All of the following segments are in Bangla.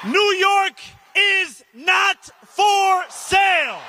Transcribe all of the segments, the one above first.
New York is not for sale.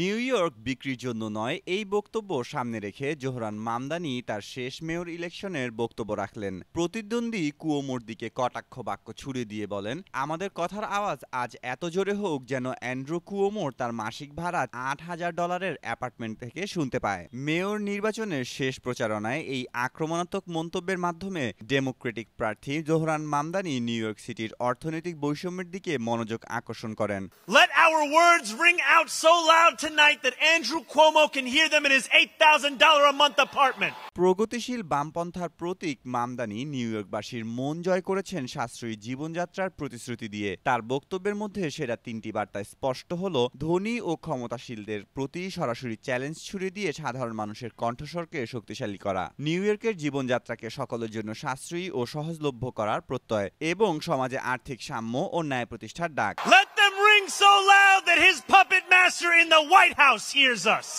New York বিক্রির জন্য নয়, এই বক্তব্য সামনে রেখে জোহরান মামদানি তার শেষ মেয়র ইলেকশনের বক্তব্য রাখলেন। প্রতিদ্বন্দ্বী কুয়োমোর দিকে কটাক্ষ বাক্য ছুড়ে দিয়ে বলেন, আমাদের কথার আওয়াজ আজ এত জোরে হোক যেন অ্যান্ড্রু কুয়োমোর তার মাসিক ভাড়া $8,000 অ্যাপার্টমেন্ট থেকে শুনতে পায়। মেয়র নির্বাচনের শেষ প্রচারণায় এই আক্রমণাত্মক মন্তব্যের মাধ্যমে ডেমোক্রেটিক প্রার্থী জোহরান মামদানি নিউ ইয়র্ক সিটির অর্থনৈতিক বৈষম্যের দিকে মনোযোগ আকর্ষণ করেন। Let our words ring out so loud tonight that Andrew Cuomo can hear them in his $8,000 a month apartment. প্রগতিশীল বামপন্থার প্রতীক মামদানি নিউ ইয়র্কবাসীর মন জয় করেছেন সাশ্রয়ী জীবনযাত্রার প্রতিশ্রুতি দিয়ে। তার বক্তব্যের মধ্যে সেরা তিনটি বার্তা স্পষ্ট হলো, ধনী ও ক্ষমতাশীলদের প্রতি সরাসরি চ্যালেঞ্জ ছুড়ে দিয়ে সাধারণ মানুষের কণ্ঠস্বরকে শক্তিশালী করা, নিউ ইয়র্কের জীবনযাত্রাকে সকলের জন্য সাশ্রয়ী ও সহজলভ্য করার প্রত্যয় এবং সমাজে আর্থিক সাম্য ও ন্যায় প্রতিষ্ঠার ডাক। Let them ring so loud that his puppet master in the White House hears us.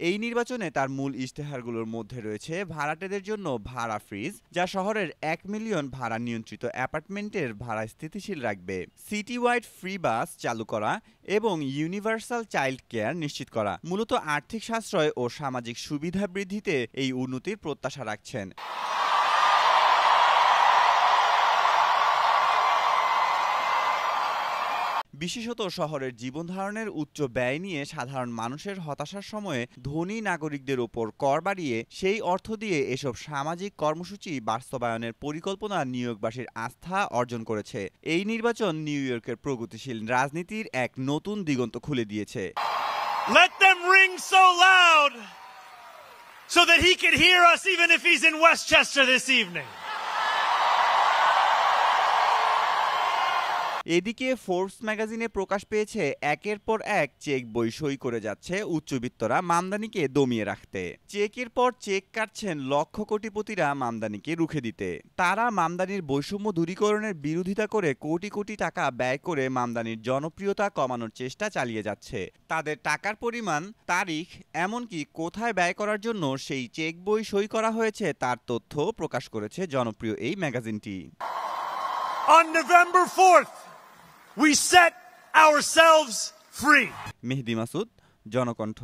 এই নির্বাচনে তার মূল ইশতেহারগুলোর মধ্যে রয়েছে ভাড়াটেদের জন্য ভাড়া ফ্রিজ, যা শহরের 1 মিলিয়ন ভাড়া নিয়ন্ত্রিত অ্যাপার্টমেন্টের ভাড়া স্থিতিশীল রাখবে, সিটি ওয়াইড ফ্রি বাস চালু করা এবং ইউনিভার্সাল চাইল্ড কেয়ার নিশ্চিত করা। মূলত আর্থিক সাশ্রয় ও সামাজিক সুবিধা বৃদ্ধিতে এই উন্নতির প্রত্যাশা রাখছেন। বিশেষত শহরের জীবনধারণের উচ্চ ব্যয় নিয়ে সাধারণ মানুষের হতাশার সময়ে ধনী নাগরিকদের ওপর কর বাড়িয়ে সেই অর্থ দিয়ে এসব সামাজিক কর্মসূচি বাস্তবায়নের পরিকল্পনা নিউ ইয়র্কবাসীর আস্থা অর্জন করেছে। এই নির্বাচন নিউ ইয়র্কের প্রগতিশীল রাজনীতির এক নতুন দিগন্ত খুলে দিয়েছে। Let them ring so loud so that he can hear us even if he's in Westchester this evening. এদিকে ফোর্বস ম্যাগাজিনে প্রকাশ পেয়েছে একের পর এক চেক বই সই করে যাচ্ছে উচ্চবিত্তরা মামদানিকে দমিয়ে রাখতে। চেকের পর চেক কাটছেন লক্ষ কোটিপতিরা মামদানিকে রুখে দিতে। তারা মামদানির বৈষম্য দূরীকরণের বিরোধিতা করে কোটি কোটি টাকা ব্যয় করে মামদানির জনপ্রিয়তা কমানোর চেষ্টা চালিয়ে যাচ্ছে। তাদের টাকার পরিমাণ, তারিখ, এমনকি কোথায় ব্যয় করার জন্য সেই চেক বই সই করা হয়েছে তার তথ্য প্রকাশ করেছে জনপ্রিয় এই ম্যাগাজিনটি। On November 4th, we set ourselves free. Mehedi Masud, Janakantha.